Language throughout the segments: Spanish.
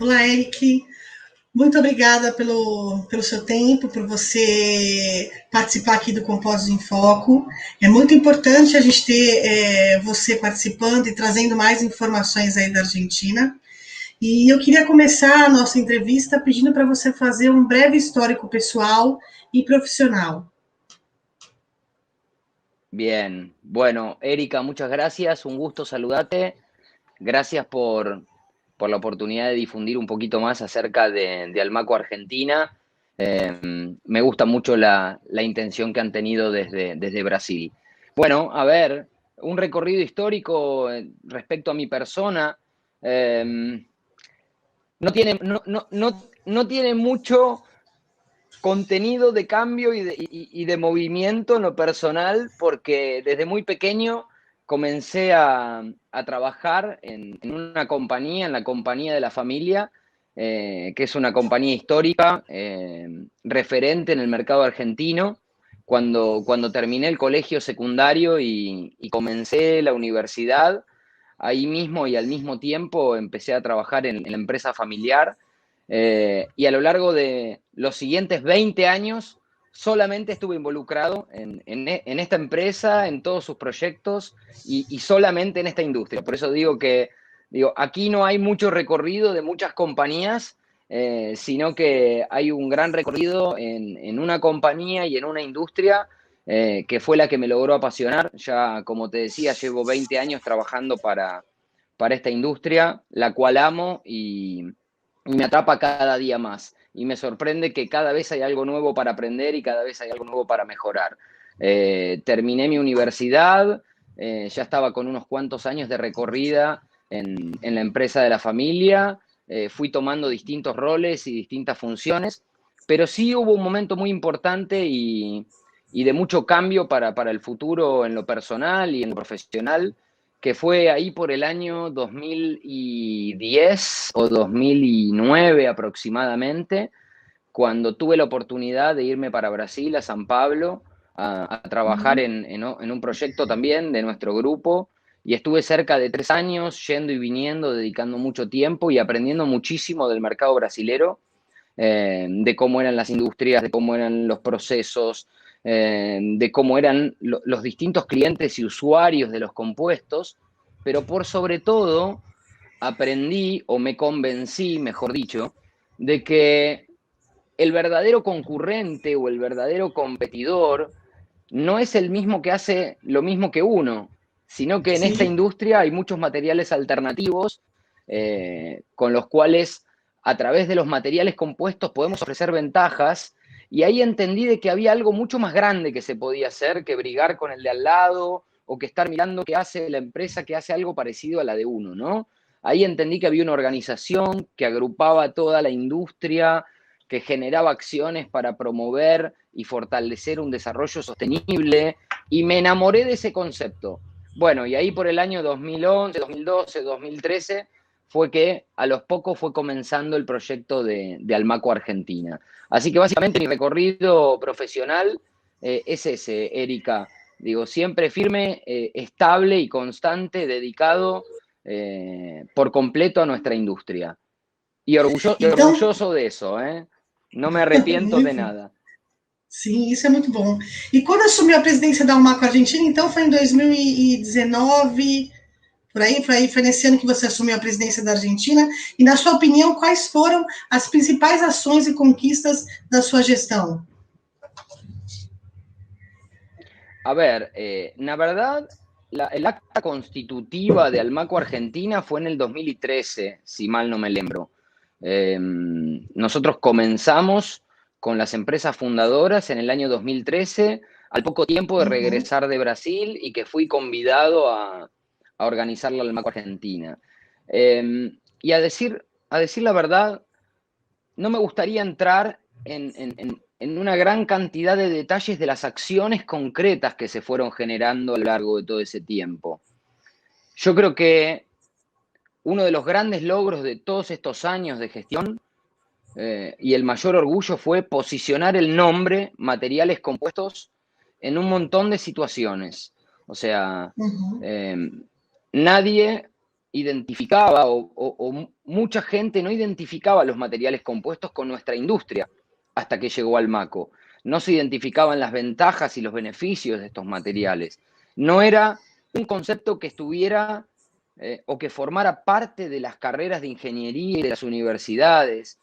Olá, Eric. Muito obrigada pelo seu tempo, por você participar aqui do Compósitos em Foco. É muito importante a gente ter você participando e trazendo mais informações aí da Argentina. E eu queria começar a nossa entrevista pedindo para você fazer um breve histórico pessoal y profesional. Bien, bueno, Erika, muchas gracias, un gusto saludarte. Gracias por la oportunidad de difundir un poquito más acerca de Almaco Argentina. Me gusta mucho la intención que han tenido desde Brasil. Bueno, a ver, un recorrido histórico respecto a mi persona. No tiene mucho contenido de cambio y de movimiento en lo personal, porque desde muy pequeño comencé a trabajar en una compañía, en la compañía de la familia, que es una compañía histórica, referente en el mercado argentino. Cuando terminé el colegio secundario y comencé la universidad, ahí mismo y al mismo tiempo empecé a trabajar en la empresa familiar. Y a lo largo de los siguientes 20 años solamente estuve involucrado en esta empresa, en todos sus proyectos y solamente en esta industria. Por eso digo que aquí no hay mucho recorrido de muchas compañías, sino que hay un gran recorrido en una compañía y en una industria que fue la que me logró apasionar. Ya, como te decía, llevo 20 años trabajando para esta industria, la cual amo y me atrapa cada día más. Y me sorprende que cada vez hay algo nuevo para aprender y cada vez hay algo nuevo para mejorar. Terminé mi universidad, ya estaba con unos cuantos años de recorrida en la empresa de la familia, fui tomando distintos roles y distintas funciones, pero sí hubo un momento muy importante y de mucho cambio para el futuro en lo personal y en lo profesional, que fue ahí por el año 2010 o 2009 aproximadamente, cuando tuve la oportunidad de irme para Brasil, a San Pablo, a trabajar en un proyecto también de nuestro grupo, y estuve cerca de 3 años yendo y viniendo, dedicando mucho tiempo y aprendiendo muchísimo del mercado brasilero, de cómo eran las industrias, de cómo eran los procesos, de cómo eran los distintos clientes y usuarios de los compuestos, pero por sobre todo aprendí, o me convencí, mejor dicho, de que el verdadero concurrente o el verdadero competidor no es el mismo que hace lo mismo que uno, sino que en esta Sí. industria hay muchos materiales alternativos con los cuales a través de los materiales compuestos podemos ofrecer ventajas, y ahí entendí de que había algo mucho más grande que se podía hacer que brigar con el de al lado o que estar mirando qué hace la empresa que hace algo parecido a la de uno, ¿no? Ahí entendí que había una organización que agrupaba toda la industria, que generaba acciones para promover y fortalecer un desarrollo sostenible, y me enamoré de ese concepto. Bueno, y ahí por el año 2011, 2012, 2013 fue que a los pocos fue comenzando el proyecto de Almaco Argentina. Así que básicamente mi recorrido profesional es ese, Erika. Digo, siempre firme, estable y constante, dedicado por completo a nuestra industria. Y Então, orgulloso de eso, ¿eh? No me arrepiento de muito, nada. sim, isso é muito bom. E quando assumiu a presidência da Almaco Argentina, então foi em 2019, foi nesse ano que você assumiu a presidência da Argentina. E, na sua opinião, quais foram as principais ações e conquistas da sua gestão? A ver, la verdad, el acta constitutiva de Almaco Argentina fue en el 2013, si mal no me lembro. Nosotros comenzamos con las empresas fundadoras en el año 2013, al poco tiempo de regresar de Brasil y que fui convidado a organizar la Almaco Argentina. Y a decir la verdad, no me gustaría entrar en una gran cantidad de detalles de las acciones concretas que se fueron generando a lo largo de todo ese tiempo. Yo creo que uno de los grandes logros de todos estos años de gestión y el mayor orgullo fue posicionar el nombre materiales compuestos en un montón de situaciones. O sea, nadie identificaba o mucha gente no identificaba los materiales compuestos con nuestra industria hasta que llegó Almaco. No se identificaban las ventajas y los beneficios de estos materiales. No era un concepto que estuviera o que formara parte de las carreras de ingeniería y de las universidades.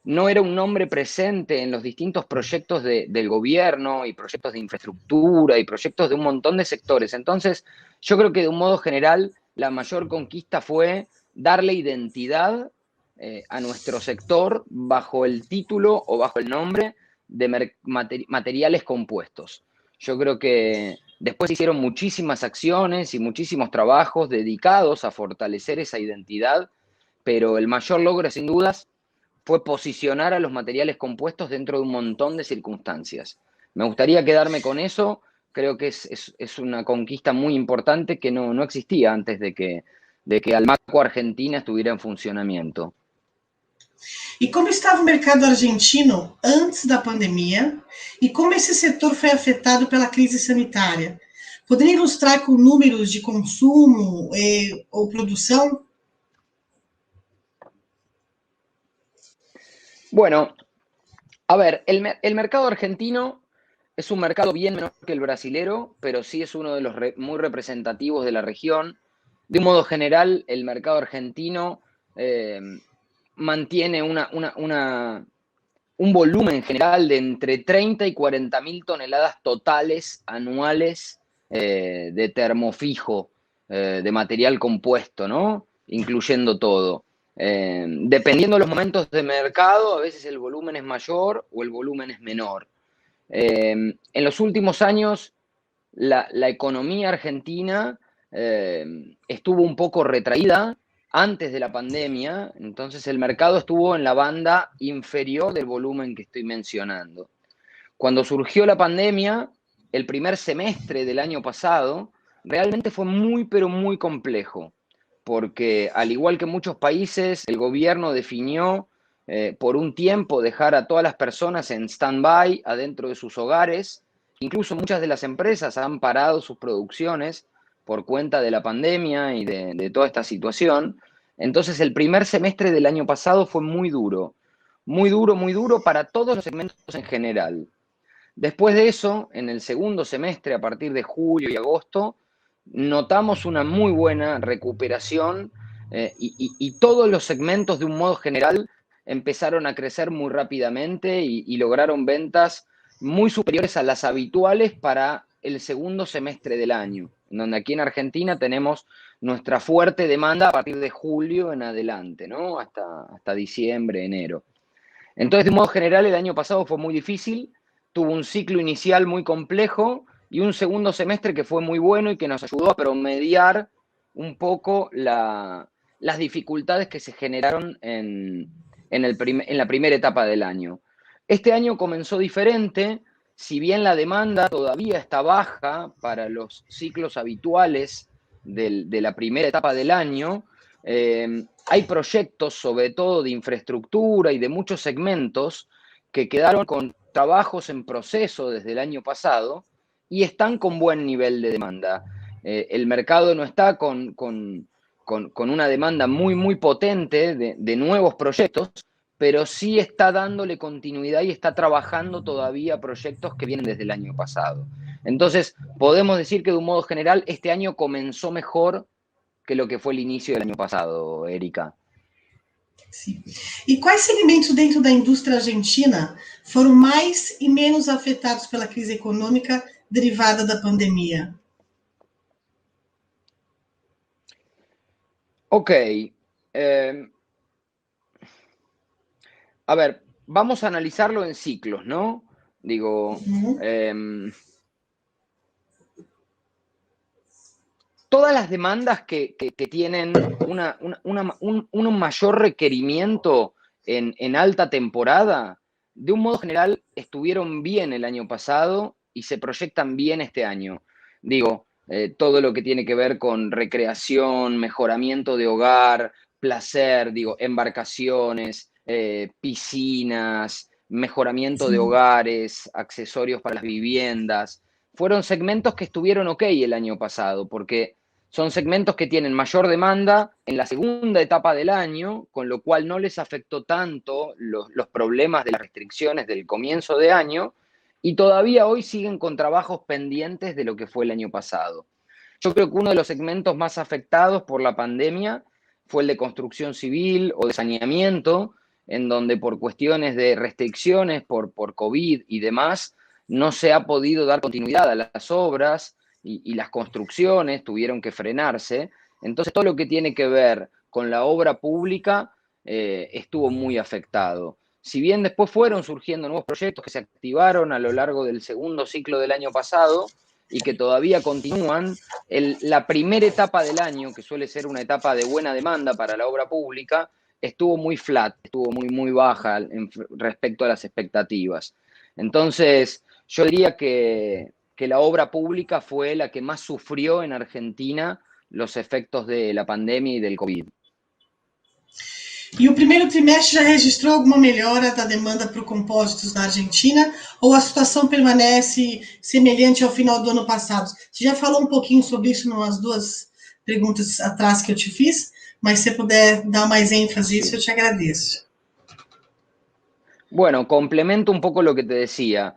No era un nombre presente en los distintos proyectos del gobierno y proyectos de infraestructura y proyectos de un montón de sectores. Entonces, yo creo que de un modo general, la mayor conquista fue darle identidad a nuestro sector bajo el título o bajo el nombre de materiales compuestos. Yo creo que después se hicieron muchísimas acciones y muchísimos trabajos dedicados a fortalecer esa identidad, pero el mayor logro, sin dudas, fue posicionar a los materiales compuestos dentro de un montón de circunstancias. Me gustaría quedarme con eso. Creo que es una conquista muy importante que no existía antes de que Almaco Argentina estuviera en funcionamiento. E como estava o mercado argentino antes da pandemia e como esse setor foi afetado pela crise sanitária? Poderia ilustrar com números de consumo ou produção? Bueno, a ver, el mercado argentino es un mercado bien menor que el brasilero, pero sí es uno de los muy representativos de la región. De un modo general, el mercado argentino mantiene un volumen general de entre 30 y 40 mil toneladas totales anuales de termofijo, de material compuesto, ¿no? Incluyendo todo. Dependiendo de los momentos de mercado, a veces el volumen es mayor o el volumen es menor. En los últimos años, la economía argentina estuvo un poco retraída antes de la pandemia, entonces el mercado estuvo en la banda inferior del volumen que estoy mencionando. Cuando surgió la pandemia, el primer semestre del año pasado, realmente fue muy, pero muy complejo, porque al igual que muchos países, el gobierno definió por un tiempo dejar a todas las personas en stand-by adentro de sus hogares. Incluso muchas de las empresas han parado sus producciones por cuenta de la pandemia y de toda esta situación. Entonces el primer semestre del año pasado fue muy duro, muy duro, muy duro para todos los segmentos en general. Después de eso, en el segundo semestre, a partir de julio y agosto, notamos una muy buena recuperación y todos los segmentos de un modo general empezaron a crecer muy rápidamente y lograron ventas muy superiores a las habituales para el segundo semestre del año, donde aquí en Argentina tenemos nuestra fuerte demanda a partir de julio en adelante, ¿no? Hasta diciembre, enero. Entonces, de un modo general, el año pasado fue muy difícil, tuvo un ciclo inicial muy complejo y un segundo semestre que fue muy bueno y que nos ayudó a promediar un poco las dificultades que se generaron en la primera etapa del año. Este año comenzó diferente, si bien la demanda todavía está baja para los ciclos habituales de la primera etapa del año, hay proyectos, sobre todo de infraestructura y de muchos segmentos, que quedaron con trabajos en proceso desde el año pasado y están con buen nivel de demanda. El mercado no está con una demanda muy, muy potente de nuevos proyectos, pero sí está dándole continuidad y está trabajando todavía proyectos que vienen desde el año pasado. Entonces, podemos decir que de un modo general, este año comenzó mejor que lo que fue el inicio del año pasado, Erika. Sim. E quais segmentos dentro da indústria argentina foram mais e menos afetados pela crise econômica derivada da pandemia? Ok. A ver, vamos a analizarlo en ciclos, ¿no? Digo, todas las demandas que tienen un mayor requerimiento en alta temporada, de un modo general, estuvieron bien el año pasado y se proyectan bien este año. Digo, todo lo que tiene que ver con recreación, mejoramiento de hogar, placer, digo, embarcaciones, piscinas, mejoramiento de hogares, accesorios para las viviendas. Fueron segmentos que estuvieron ok el año pasado, porque Son segmentos que tienen mayor demanda en la segunda etapa del año, con lo cual no les afectó tanto los problemas de las restricciones del comienzo de año, y todavía hoy siguen con trabajos pendientes de lo que fue el año pasado. Yo creo que uno de los segmentos más afectados por la pandemia fue el de construcción civil o de saneamiento, en donde por cuestiones de restricciones, por COVID y demás, no se ha podido dar continuidad a las obras y las construcciones tuvieron que frenarse. Entonces, todo lo que tiene que ver con la obra pública estuvo muy afectado. Si bien después fueron surgiendo nuevos proyectos que se activaron a lo largo del segundo ciclo del año pasado y que todavía continúan, la primera etapa del año, que suele ser una etapa de buena demanda para la obra pública, estuvo muy flat, estuvo muy baja respecto a las expectativas. Entonces, yo diría que la obra pública fue la que más sufrió en Argentina los efectos de la pandemia y del COVID. E o primeiro trimestre já registrou alguma melhora da demanda por compósitos na Argentina ou a situação permanece semelhante ao final do ano passado? Você já falou um pouquinho sobre isso em umas duas perguntas atrás que eu te fiz, mas se você puder dar mais ênfase a isso, eu te agradeço. Bueno, complemento un poco lo que te decía.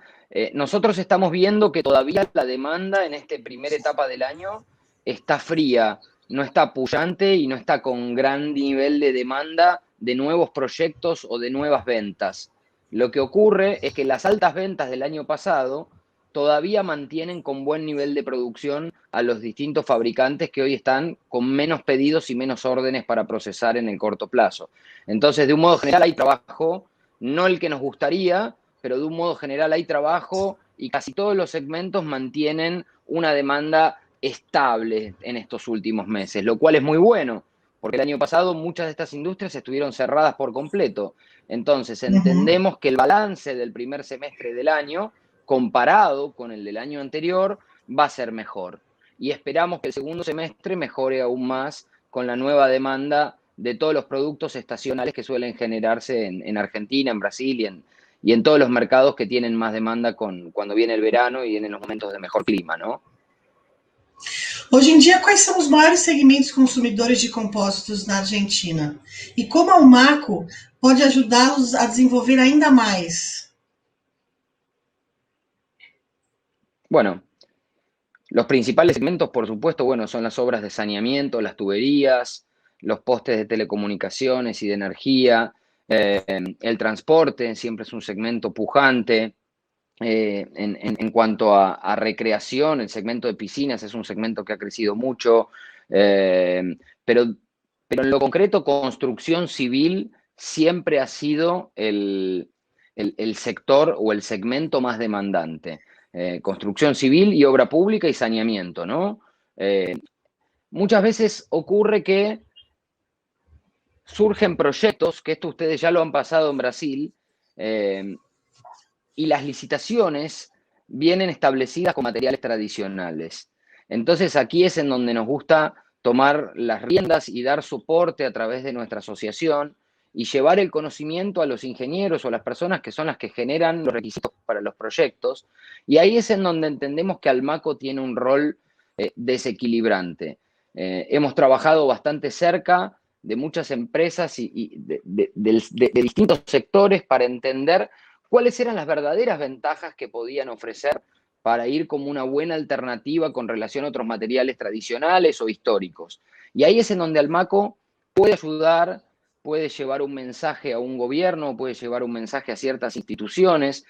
Nosotros estamos viendo que todavía la demanda en esta primera etapa del año está fría, no está pujante y no está con gran nivel de demanda de nuevos proyectos o de nuevas ventas. Lo que ocurre es que las altas ventas del año pasado todavía mantienen con buen nivel de producción a los distintos fabricantes que hoy están con menos pedidos y menos órdenes para procesar en el corto plazo. Entonces, de un modo general, hay trabajo, no el que nos gustaría, pero de un modo general hay trabajo y casi todos los segmentos mantienen una demanda estable en estos últimos meses, lo cual es muy bueno, porque el año pasado muchas de estas industrias estuvieron cerradas por completo. Entonces, entendemos que el balance del primer semestre del año, comparado con el del año anterior, va a ser mejor. Y esperamos que el segundo semestre mejore aún más con la nueva demanda de todos los productos estacionales que suelen generarse en Argentina, en Brasil y en todos los mercados que tienen más demanda cuando viene el verano y vienen los momentos de mejor clima, ¿no? Hoje em dia, quais são os maiores segmentos consumidores de compósitos na Argentina? E como a Almaco pode ajudá-los a desenvolver ainda mais? Bueno, los principales segmentos, por supuesto, bueno, son las obras de saneamiento, las tuberías, los postes de telecomunicaciones y de energía, el transporte siempre es un segmento pujante. En cuanto a recreación, el segmento de piscinas es un segmento que ha crecido mucho, pero en lo concreto, construcción civil siempre ha sido el sector o el segmento más demandante. Construcción civil y obra pública y saneamiento, ¿no? Muchas veces ocurre que surgen proyectos, que esto ustedes ya lo han pasado en Brasil, y las licitaciones vienen establecidas con materiales tradicionales. Entonces aquí es en donde nos gusta tomar las riendas y dar soporte a través de nuestra asociación y llevar el conocimiento a los ingenieros o a las personas que son las que generan los requisitos para los proyectos. Y ahí es en donde entendemos que Almaco tiene un rol desequilibrante. Hemos trabajado bastante cerca de muchas empresas y de distintos sectores para entender cuáles eran las verdaderas ventajas que podían ofrecer para ir como una buena alternativa con relación a otros materiales tradicionales o históricos. Y ahí es en donde Almaco puede ayudar, puede llevar un mensaje a un gobierno, puede llevar un mensaje a ciertas instituciones,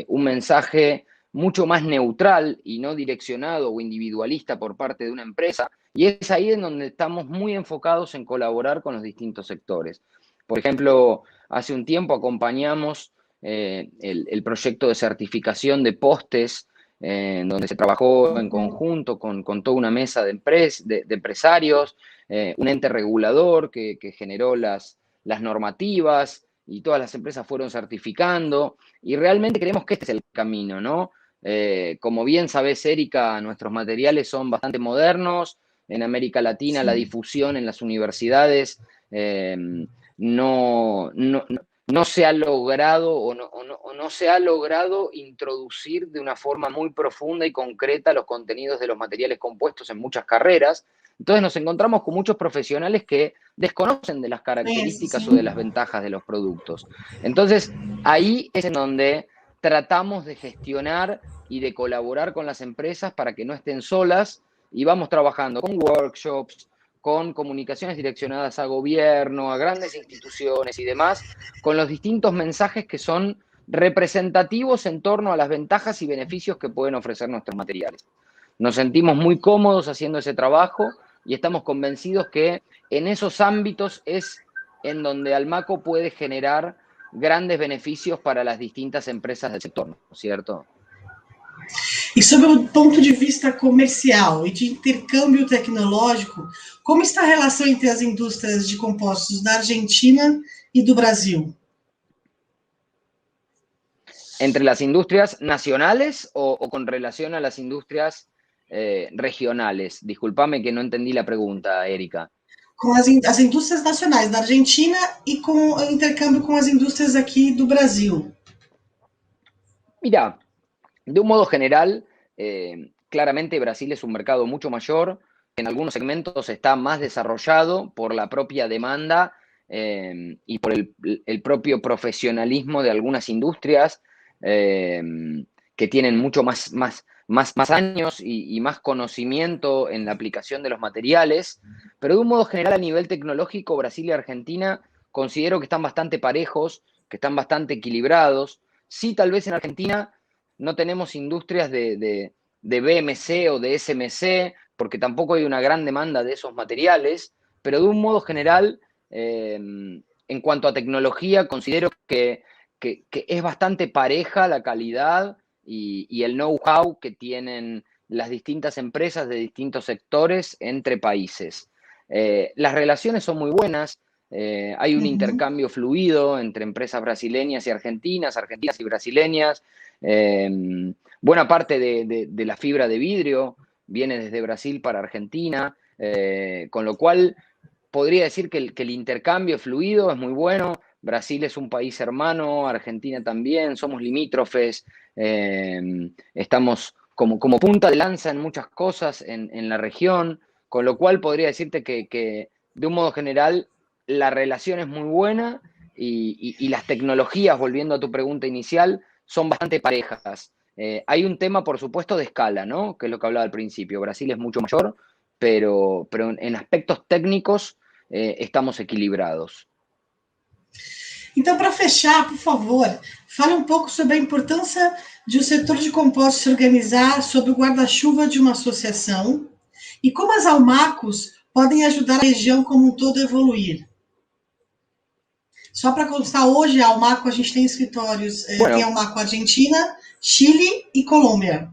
un mensaje mucho más neutral y no direccionado o individualista por parte de una empresa. Y es ahí en donde estamos muy enfocados en colaborar con los distintos sectores. Por ejemplo, hace un tiempo acompañamos el proyecto de certificación de postes, donde se trabajó en conjunto con toda una mesa de empresarios, un ente regulador que generó las normativas y todas las empresas fueron certificando y realmente creemos que este es el camino, ¿no? Como bien sabés, Erika, nuestros materiales son bastante modernos. En América Latina sí. La difusión en las universidades no se ha logrado o no se ha logrado introducir de una forma muy profunda y concreta los contenidos de los materiales compuestos en muchas carreras. Entonces nos encontramos con muchos profesionales que desconocen de las Conheço, características o de las sim. ventajas de los productos. Entonces, ahí es en donde tratamos de gestionar y de colaborar con las empresas para que no estén solas y vamos trabajando con workshops, con comunicaciones direccionadas a gobierno, a grandes instituciones y demás, con los distintos mensajes que son representativos en torno a las ventajas y beneficios que pueden ofrecer nuestros materiales. Nos sentimos muy cómodos haciendo ese trabajo y estamos convencidos que en esos ámbitos es en donde Almaco puede generar grandes beneficios para las distintas empresas del sector, ¿no es cierto? E sobre o ponto de vista comercial e de intercâmbio tecnológico, como está a relação entre as indústrias de compostos da Argentina e do Brasil? ¿Entre las industrias nacionales o con relación a las industrias regionales? Disculpame que no entendí la pregunta, Erika. Com as indústrias nacionais da Argentina e com o intercâmbio com as indústrias aqui do Brasil. Mira, de un modo general, claramente Brasil es un mercado mucho mayor, en algunos segmentos está más desarrollado por la propia demanda y por el propio profesionalismo de algunas industrias eh, que tienen mucho más años y más conocimiento en la aplicación de los materiales, pero de un modo general a nivel tecnológico, Brasil y Argentina considero que están bastante parejos, que están bastante equilibrados. Sí, tal vez en Argentina no tenemos industrias de BMC o de SMC, porque tampoco hay una gran demanda de esos materiales, pero de un modo general, en cuanto a tecnología, considero que es bastante pareja la calidad y el know-how que tienen las distintas empresas de distintos sectores entre países. Las relaciones son muy buenas, hay un Uhum. intercambio fluido entre empresas brasileñas y argentinas, argentinas y brasileñas. Buena parte de la fibra de vidrio viene desde Brasil para Argentina, con lo cual podría decir que el intercambio fluido es muy bueno. Brasil es un país hermano, Argentina también, somos limítrofes, estamos como punta de lanza en muchas cosas en la región, con lo cual podría decirte que de un modo general la relación es muy buena y las tecnologías, volviendo a tu pregunta inicial, son bastante parejas. Hay un tema, por supuesto, de escala, ¿no? Que es lo que hablaba al principio. Brasil es mucho mayor, pero en aspectos técnicos estamos equilibrados. Então, para fechar, por favor, fale um pouco sobre a importância de o setor de compostos se organizar sob o guarda-chuva de uma associação e como as Almacos podem ajudar a região como um todo a evoluir. Só para constar, hoje a Almaco, a gente tem escritórios, tem a Bueno, Almaco Argentina, Chile e Colômbia.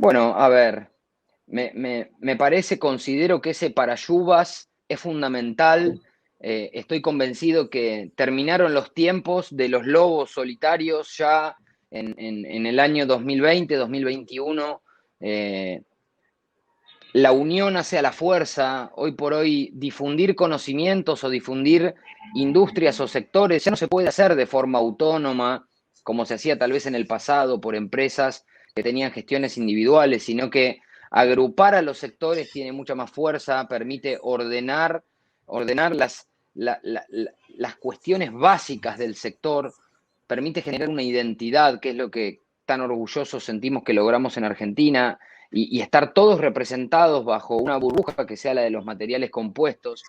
bueno, a ver, me parece, considero que ese parayuvas es fundamental. Estoy convencido que terminaron los tiempos de los lobos solitarios ya en el año 2020, 2021. La unión hace la fuerza. Hoy por hoy difundir conocimientos o difundir industrias o sectores ya no se puede hacer de forma autónoma, como se hacía tal vez en el pasado por empresas que tenían gestiones individuales, sino que agrupar a los sectores tiene mucha más fuerza, permite ordenar las cuestiones básicas del sector, permite generar una identidad, que es lo que tan orgullosos sentimos que logramos en Argentina, y estar todos representados bajo una burbuja que sea la de los materiales compuestos.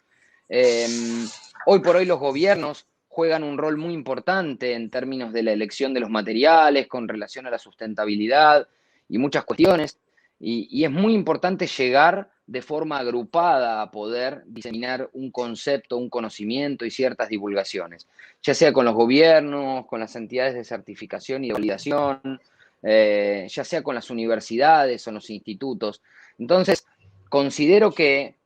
Hoy por hoy los gobiernos juegan un rol muy importante en términos de la elección de los materiales, con relación a la sustentabilidad y muchas cuestiones, y es muy importante llegar de forma agrupada a poder diseminar un concepto, un conocimiento y ciertas divulgaciones, ya sea con los gobiernos, con las entidades de certificación y de validación, ya sea con las universidades o los institutos. Entonces, considero que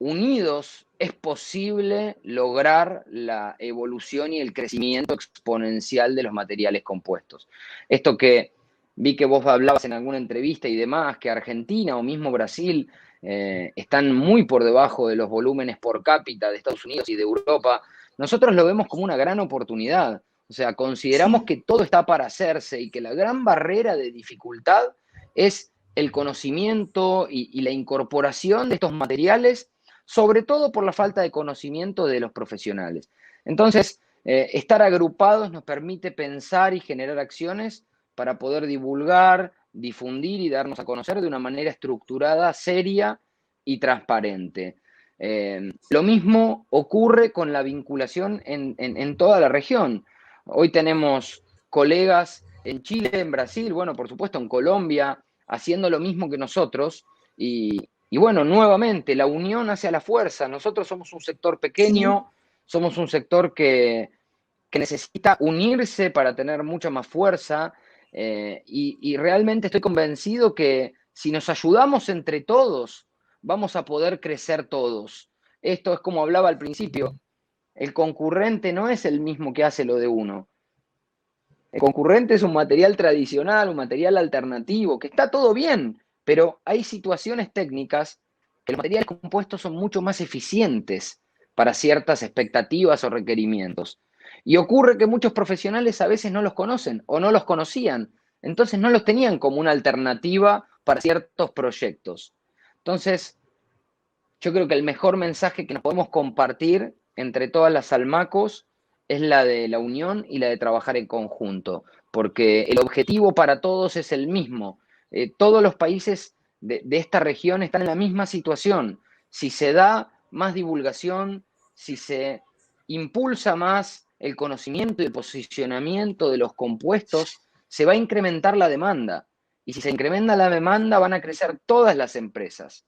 unidos es posible lograr la evolución y el crecimiento exponencial de los materiales compuestos. Esto que vi que vos hablabas en alguna entrevista y demás, que Argentina o mismo Brasil están muy por debajo de los volúmenes por cápita de Estados Unidos y de Europa, nosotros lo vemos como una gran oportunidad. O sea, consideramos Sim. que todo está para hacerse y que la gran barrera de dificultad es el conocimiento y la incorporación de estos materiales, sobre todo por la falta de conocimiento de los profesionales. Entonces, estar agrupados nos permite pensar y generar acciones para poder divulgar, difundir y darnos a conocer de una manera estructurada, seria y transparente. Lo mismo ocurre con la vinculación en toda la región. Hoy tenemos colegas en Chile, en Brasil, bueno, por supuesto en Colombia, haciendo lo mismo que nosotros. Y bueno, nuevamente, la unión hacia la fuerza. Nosotros somos un sector Sim. pequeño, somos un sector que necesita unirse para tener mucha más fuerza. Y realmente estoy convencido que si nos ayudamos entre todos, vamos a poder crecer todos. Esto es como hablaba al principio, el concurrente no es el mismo que hace lo de uno. El concurrente es un material tradicional, un material alternativo, que está todo bien, pero hay situaciones técnicas que los materiales compuestos son mucho más eficientes para ciertas expectativas o requerimientos. Y ocurre que muchos profesionales a veces no los conocen o no los conocían, entonces no los tenían como una alternativa para ciertos proyectos. Entonces, yo creo que el mejor mensaje que nos podemos compartir entre todas las Almacos es la de la unión y la de trabajar en conjunto, porque el objetivo para todos es el mismo. Todos los países de esta región están en la misma situación. Si se da más divulgación, si se impulsa más el conocimiento y el posicionamiento de los compuestos, se va a incrementar la demanda. Y si se incrementa la demanda, van a crecer todas las empresas.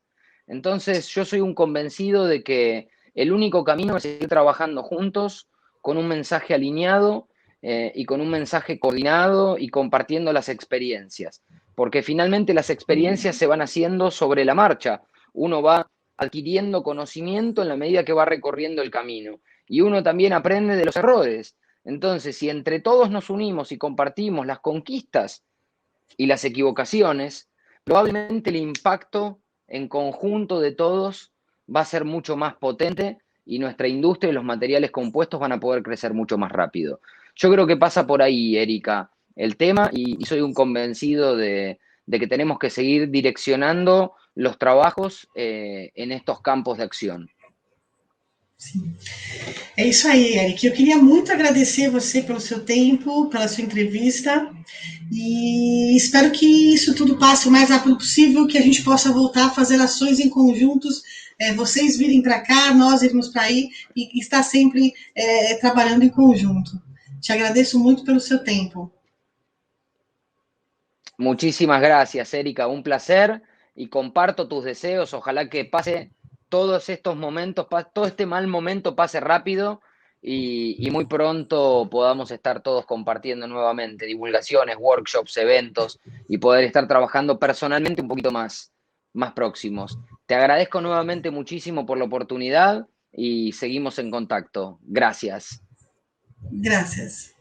Entonces, yo soy un convencido de que el único camino es seguir trabajando juntos, con un mensaje alineado y con un mensaje coordinado y compartiendo las experiencias. Porque finalmente las experiencias se van haciendo sobre la marcha. Uno va adquiriendo conocimiento en la medida que va recorriendo el camino. Y uno también aprende de los errores. Entonces, si entre todos nos unimos y compartimos las conquistas y las equivocaciones, probablemente el impacto en conjunto de todos va a ser mucho más potente y nuestra industria y los materiales compuestos van a poder crecer mucho más rápido. Yo creo que pasa por ahí, Erika, el tema y soy un convencido de que tenemos que seguir direccionando los trabajos en estos campos de acción. Sim. É isso aí, Eric. Eu queria muito agradecer você pelo seu tempo, pela sua entrevista. E espero que isso tudo passe o mais rápido possível, que a gente possa voltar a fazer ações em conjuntos, vocês virem para cá, nós irmos para aí e estar sempre trabalhando em conjunto. Te agradeço muito pelo seu tempo. Muchísimas gracias, Erika, un placer y comparto tus deseos. Ojalá que pase todos estos momentos, todo este mal momento pase rápido y muy pronto podamos estar todos compartiendo nuevamente divulgaciones, workshops, eventos y poder estar trabajando personalmente un poquito más próximos. Te agradezco nuevamente muchísimo por la oportunidad y seguimos en contacto. Gracias. Gracias.